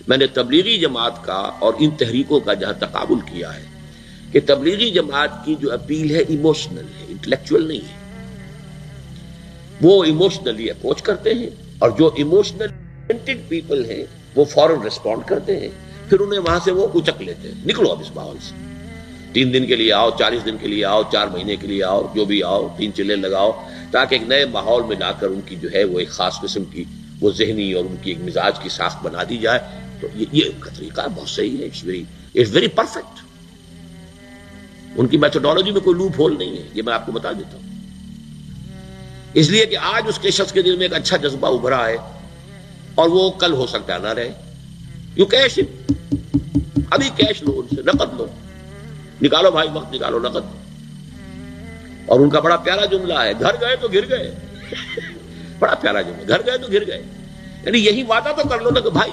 میں نے تبلیغی جماعت کا اور ان تحریکوں کا جہاں تقابل کیا ہے کہ تبلیغی جماعت کی جو اپیل ہے ایموشنل ہے، انٹلیکچوئل نہیں ہے. وہ ایموشنلی اپروچ کرتے ہیں اور جو ایموشنل پیپل ہیں وہ فوراً ریسپونڈ کرتے ہیں، پھر انہیں وہاں سے وہ اچک لیتے ہیں. نکلو اب اس ماحول سے، 3 دن کے لیے آؤ، 40 دن کے لیے آؤ، 4 مہینے کے لیے آؤ، جو بھی آؤ، 3 چلے لگاؤ، تاکہ ایک نئے ماحول میں لا کر ان کی جو ہے وہ ایک خاص قسم کی وہ ذہنی اور ان کی ایک مزاج کی ساخت بنا دی جائے. تو یہ ان کا طریقہ بہت صحیح ہے، اٹس ویری پرفیکٹ. ان کی میتھڈالوجی میں کوئی لوپ ہول نہیں ہے، یہ میں آپ کو بتا دیتا ہوں. اس لیے کہ آج اس کے شخص کے دل میں ایک اچھا جذبہ ابھرا ہے اور وہ کل ہو سکتا ہے نہ رہے. یو کیش ابھی کیش لو، ان سے نقد لو، نکالو بھائی، وقت نکالو، نقد. اور ان کا بڑا پیارا جملہ ہے، گھر گئے تو گر گئے. بڑا پیارا جملہ، گھر گئے تو گر گئے. یعنی یہی وعدہ تو کر لو نا کہ بھائی